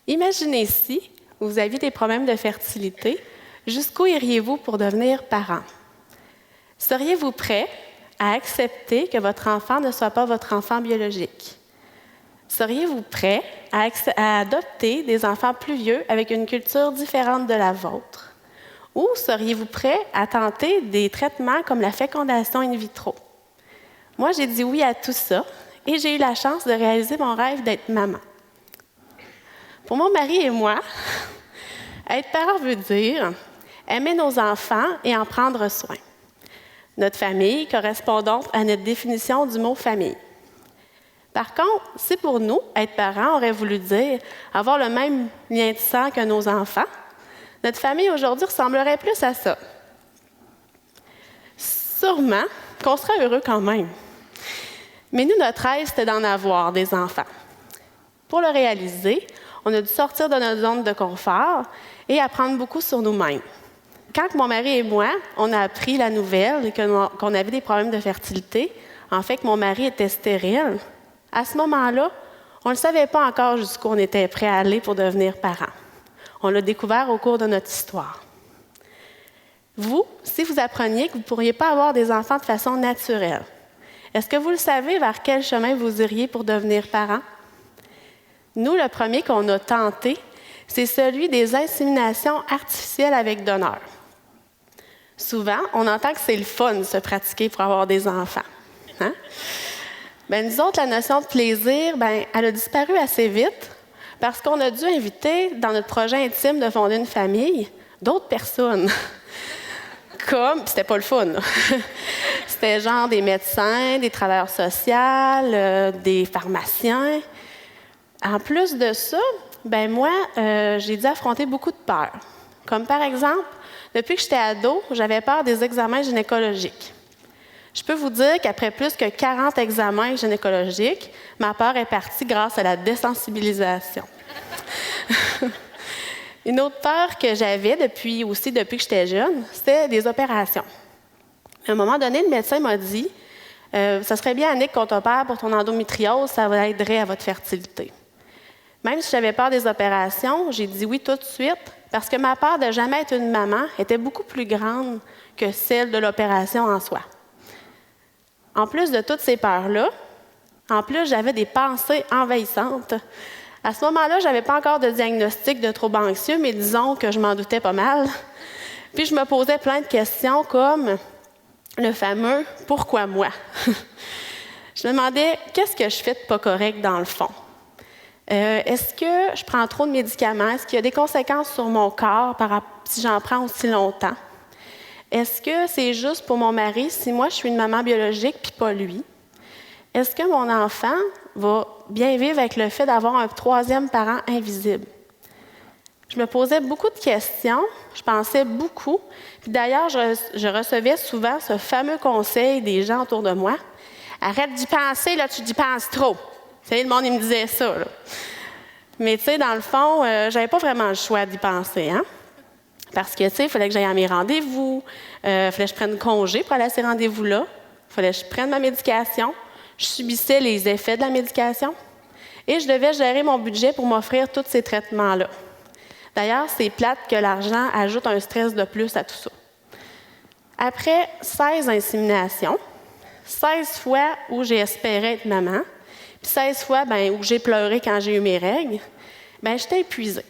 Imaginez si vous aviez des problèmes de fertilité, jusqu'où iriez-vous pour devenir parent? Seriez-vous prêt à accepter que votre enfant ne soit pas votre enfant biologique? Seriez-vous prêt à adopter des enfants plus vieux avec une culture différente de la vôtre? Ou seriez-vous prêt à tenter des traitements comme la fécondation in vitro? Moi, j'ai dit oui à tout ça et j'ai eu la chance de réaliser mon rêve d'être maman. Pour mon mari et moi, être parent veut dire aimer nos enfants et en prendre soin. Notre famille correspond donc à notre définition du mot famille. Par contre, si pour nous, être parent aurait voulu dire avoir le même lien de sang que nos enfants, notre famille aujourd'hui ressemblerait plus à ça. Sûrement qu'on serait heureux quand même. Mais nous, notre rêve, c'était d'en avoir des enfants. Pour le réaliser, on a dû sortir de notre zone de confort et apprendre beaucoup sur nous-mêmes. Quand mon mari et moi, on a appris la nouvelle qu'on avait des problèmes de fertilité, en fait que mon mari était stérile, à ce moment-là, on ne savait pas encore jusqu'où on était prêt à aller pour devenir parent. On l'a découvert au cours de notre histoire. Vous, si vous appreniez que vous ne pourriez pas avoir des enfants de façon naturelle, est-ce que vous le savez vers quel chemin vous iriez pour devenir parent? Nous, le premier qu'on a tenté, c'est celui des inséminations artificielles avec donneur. Souvent, on entend que c'est le fun de se pratiquer pour avoir des enfants. Hein? Nous autres, la notion de plaisir, elle a disparu assez vite parce qu'on a dû inviter, dans notre projet intime de fonder une famille, d'autres personnes. Comme, c'était pas le fun. C'était genre des médecins, des travailleurs sociaux, des pharmaciens. En plus de ça, moi, j'ai dû affronter beaucoup de peurs. Comme par exemple, depuis que j'étais ado, j'avais peur des examens gynécologiques. Je peux vous dire qu'après plus que 40 examens gynécologiques, ma peur est partie grâce à la désensibilisation. Une autre peur que j'avais depuis que j'étais jeune, c'était des opérations. À un moment donné, le médecin m'a dit « Ça serait bien, Annick, qu'on t'opère pour ton endométriose, ça aiderait à votre fertilité. » Même si j'avais peur des opérations, j'ai dit oui tout de suite parce que ma peur de jamais être une maman était beaucoup plus grande que celle de l'opération en soi. En plus de toutes ces peurs-là, j'avais des pensées envahissantes. À ce moment-là, je n'avais pas encore de diagnostic de trouble anxieux, mais disons que je m'en doutais pas mal. Puis je me posais plein de questions comme le fameux « pourquoi moi ?» Je me demandais « qu'est-ce que je fais de pas correct dans le fond? Est-ce que je prends trop de médicaments? Est-ce qu'il y a des conséquences sur mon corps si j'en prends aussi longtemps? Est-ce que c'est juste pour mon mari si moi je suis une maman biologique puis pas lui? Est-ce que mon enfant va bien vivre avec le fait d'avoir un troisième parent invisible? Je me posais beaucoup de questions, je pensais beaucoup. Puis d'ailleurs, je recevais souvent ce fameux conseil des gens autour de moi. « Arrête d'y penser, là, tu y penses trop. » Vous savez, le monde, il me disait ça, là. Mais tu sais, dans le fond, j'avais pas vraiment le choix d'y penser, hein? Parce que, tu sais, il fallait que j'aille à mes rendez-vous, il fallait que je prenne congé pour aller à ces rendez-vous-là, il fallait que je prenne ma médication, je subissais les effets de la médication et je devais gérer mon budget pour m'offrir tous ces traitements-là. D'ailleurs, c'est plate que l'argent ajoute un stress de plus à tout ça. Après 16 inséminations, 16 fois où j'ai espéré être maman, puis 16 fois où j'ai pleuré quand j'ai eu mes règles, j'étais épuisée.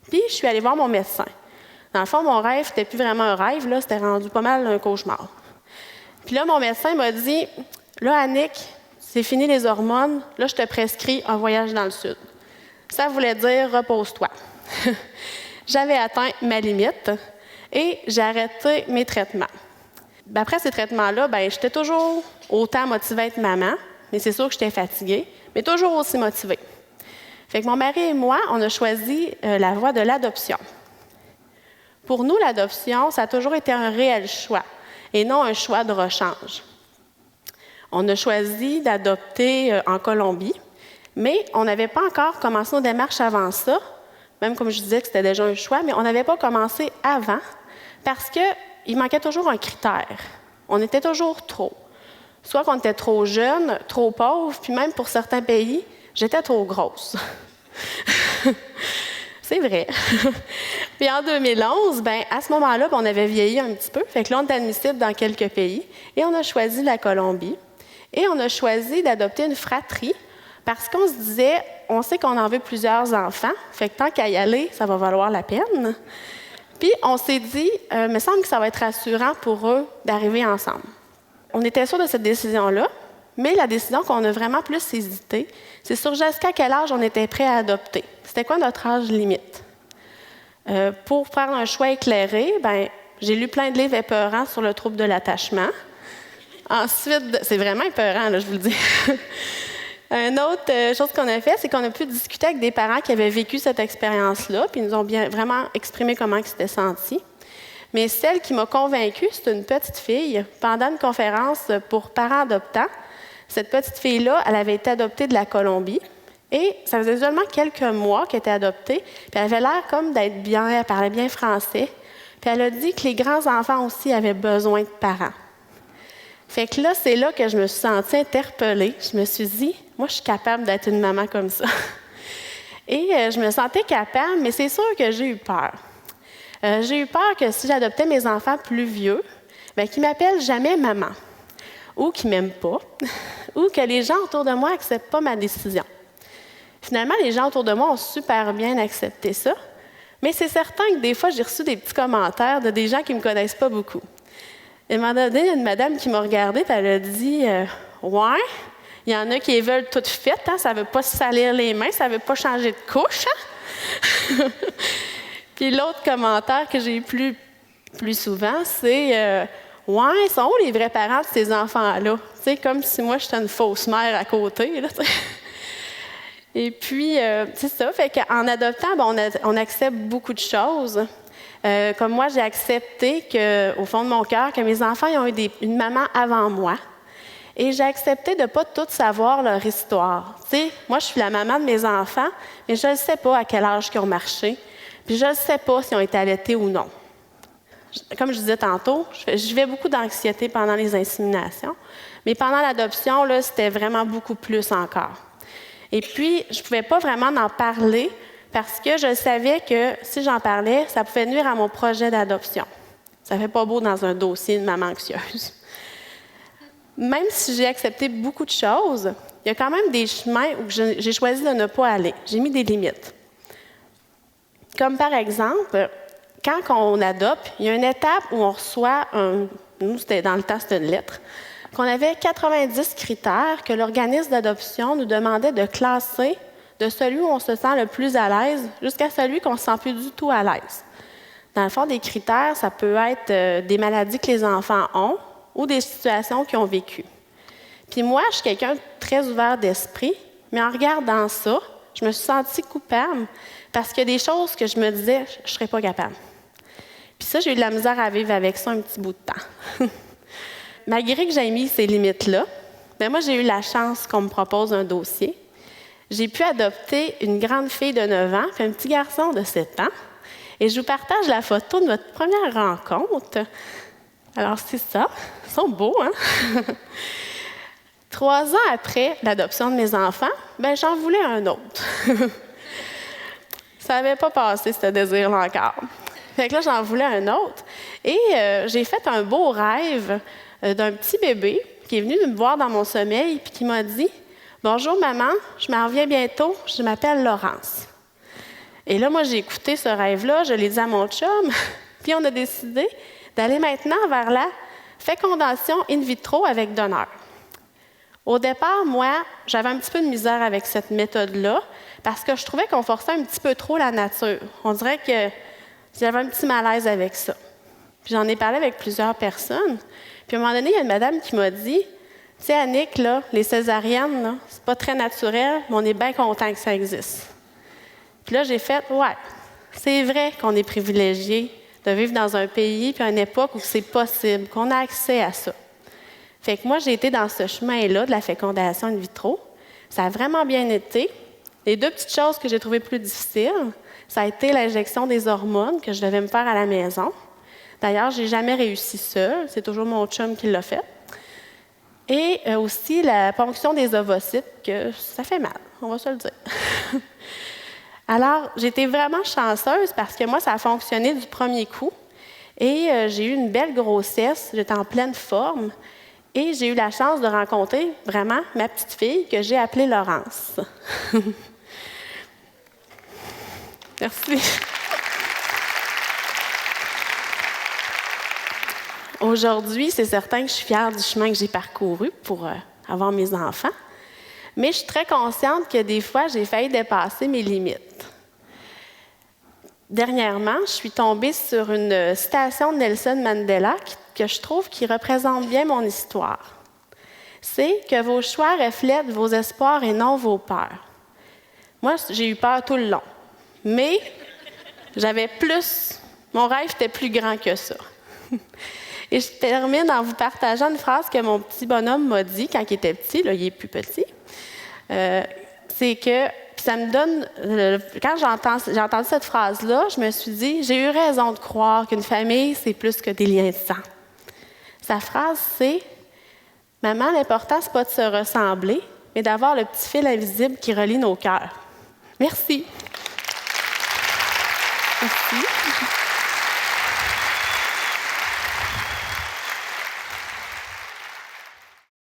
Puis, je suis allée voir mon médecin. Dans le fond, mon rêve, c'était plus vraiment un rêve, là, c'était rendu pas mal un cauchemar. Puis là, mon médecin m'a dit « Là, Annick, c'est fini les hormones, là, je te prescris un voyage dans le sud. » Ça voulait dire « repose-toi. » J'avais atteint ma limite et j'ai arrêté mes traitements. Après ces traitements-là, j'étais toujours autant motivée à être maman, mais c'est sûr que j'étais fatiguée, mais toujours aussi motivée. Fait que mon mari et moi, on a choisi la voie de l'adoption. Pour nous, l'adoption, ça a toujours été un réel choix et non un choix de rechange. On a choisi d'adopter en Colombie, mais on n'avait pas encore commencé nos démarches avant ça, même comme je disais que c'était déjà un choix, mais on n'avait pas commencé avant parce qu'il manquait toujours un critère. On était toujours trop. Soit qu'on était trop jeune, trop pauvre, puis même pour certains pays, j'étais trop grosse. C'est vrai. Puis en 2011, à ce moment-là, on avait vieilli un petit peu. Fait que là, on est admissible dans quelques pays. Et on a choisi la Colombie. Et on a choisi d'adopter une fratrie parce qu'on se disait, on sait qu'on en veut plusieurs enfants. Fait que tant qu'à y aller, ça va valoir la peine. Puis on s'est dit, il me semble que ça va être rassurant pour eux d'arriver ensemble. On était sûrs de cette décision-là, mais la décision qu'on a vraiment plus hésité, c'est sur jusqu'à quel âge on était prêt à adopter. C'était quoi notre âge limite? Pour faire un choix éclairé, j'ai lu plein de livres épeurants sur le trouble de l'attachement. Ensuite, c'est vraiment épeurant, là, je vous le dis. Une autre chose qu'on a fait, c'est qu'on a pu discuter avec des parents qui avaient vécu cette expérience-là, puis ils nous ont vraiment exprimé comment ils s'étaient sentis. Mais celle qui m'a convaincue, c'est une petite fille. Pendant une conférence pour parents adoptants, cette petite fille-là, elle avait été adoptée de la Colombie. Et ça faisait seulement quelques mois qu'elle était adoptée. Puis elle avait l'air comme d'être bien, elle parlait bien français. Puis elle a dit que les grands-enfants aussi avaient besoin de parents. Fait que là, c'est là que je me suis sentie interpellée. Je me suis dit, moi, je suis capable d'être une maman comme ça. Et je me sentais capable, mais c'est sûr que j'ai eu peur. J'ai eu peur que si j'adoptais mes enfants plus vieux, qu'ils ne m'appellent jamais maman, ou qu'ils ne m'aiment pas, ou que les gens autour de moi n'acceptent pas ma décision. Finalement, les gens autour de moi ont super bien accepté ça, mais c'est certain que des fois, j'ai reçu des petits commentaires de des gens qui ne me connaissent pas beaucoup. Et à un moment donné, il y a une madame qui m'a regardée et elle a dit « Ouais, il y en a qui veulent toutes faites, hein, ça ne veut pas se salir les mains, ça ne veut pas changer de couche. Hein? » Puis l'autre commentaire que j'ai eu plus souvent, c'est ouais, ils sont où les vrais parents de ces enfants-là? Tu sais, comme si moi, j'étais une fausse mère à côté. Là, et puis, c'est ça, fait qu'en adoptant, on accepte beaucoup de choses. Comme moi, j'ai accepté qu'au fond de mon cœur, que mes enfants ils ont eu une maman avant moi. Et j'ai accepté de ne pas tout savoir leur histoire. Tu sais, moi, je suis la maman de mes enfants, mais je ne sais pas à quel âge ils ont marché. Puis je ne sais pas s'ils ont été allaités ou non. Comme je disais tantôt, je vivais beaucoup d'anxiété pendant les inséminations, mais pendant l'adoption, là, c'était vraiment beaucoup plus encore. Et puis, je ne pouvais pas vraiment en parler parce que je savais que si j'en parlais, ça pouvait nuire à mon projet d'adoption. Ça ne fait pas beau dans un dossier de maman anxieuse. Même si j'ai accepté beaucoup de choses, il y a quand même des chemins où j'ai choisi de ne pas aller. J'ai mis des limites. Comme par exemple, quand on adopte, il y a une étape où on reçoit nous, dans le temps, c'était une lettre, qu'on avait 90 critères que l'organisme d'adoption nous demandait de classer de celui où on se sent le plus à l'aise jusqu'à celui qu'on ne se sent plus du tout à l'aise. Dans le fond, des critères, ça peut être des maladies que les enfants ont ou des situations qu'ils ont vécues. Puis moi, je suis quelqu'un de très ouvert d'esprit, mais en regardant ça, je me suis sentie coupable parce qu'il y a des choses que je me disais, je ne serais pas capable. Puis ça, j'ai eu de la misère à vivre avec ça un petit bout de temps. Malgré que j'ai mis ces limites-là, moi, j'ai eu la chance qu'on me propose un dossier. J'ai pu adopter une grande fille de 9 ans puis un petit garçon de 7 ans. Et je vous partage la photo de notre première rencontre. Alors, c'est ça. Ils sont beaux, hein? 3 ans après l'adoption de mes enfants, j'en voulais un autre. Ça n'avait pas passé, ce désir-là encore. Fait que là, j'en voulais un autre. Et j'ai fait un beau rêve d'un petit bébé qui est venu me voir dans mon sommeil et qui m'a dit « Bonjour, maman, je m'en reviens bientôt, je m'appelle Laurence. » Et là, moi, j'ai écouté ce rêve-là, je l'ai dit à mon chum, puis on a décidé d'aller maintenant vers la fécondation in vitro avec donneur. Au départ, moi, j'avais un petit peu de misère avec cette méthode-là parce que je trouvais qu'on forçait un petit peu trop la nature. On dirait que j'avais un petit malaise avec ça. Puis j'en ai parlé avec plusieurs personnes. Puis à un moment donné, il y a une madame qui m'a dit « Tu sais, Annick, là, les césariennes, là, c'est pas très naturel, mais on est bien content que ça existe. » Puis là, j'ai fait « Ouais, c'est vrai qu'on est privilégié de vivre dans un pays puis à une époque où c'est possible, qu'on a accès à ça. » Fait que moi, j'ai été dans ce chemin-là de la fécondation in vitro. Ça a vraiment bien été. Les 2 petites choses que j'ai trouvées plus difficiles, ça a été l'injection des hormones que je devais me faire à la maison. D'ailleurs, je n'ai jamais réussi seule. C'est toujours mon chum qui l'a fait. Et aussi la ponction des ovocytes, que ça fait mal, on va se le dire. Alors, j'ai été vraiment chanceuse parce que moi, ça a fonctionné du premier coup. Et j'ai eu une belle grossesse, j'étais en pleine forme. Et j'ai eu la chance de rencontrer vraiment ma petite fille que j'ai appelée Laurence. Merci. Aujourd'hui, c'est certain que je suis fière du chemin que j'ai parcouru pour avoir mes enfants. Mais je suis très consciente que des fois, j'ai failli dépasser mes limites. Dernièrement, je suis tombée sur une citation de Nelson Mandela que je trouve qui représente bien mon histoire. C'est que vos choix reflètent vos espoirs et non vos peurs. Moi, j'ai eu peur tout le long. Mais j'avais plus... Mon rêve était plus grand que ça. Et je termine en vous partageant une phrase que mon petit bonhomme m'a dit quand il était petit. Là, il est plus petit. C'est que... Ça me donne... Quand j'ai entendu cette phrase-là, je me suis dit, j'ai eu raison de croire qu'une famille, c'est plus que des liens de sang. Sa phrase, c'est « Maman, l'important, c'est pas de se ressembler, mais d'avoir le petit fil invisible qui relie nos cœurs. » Merci. Merci.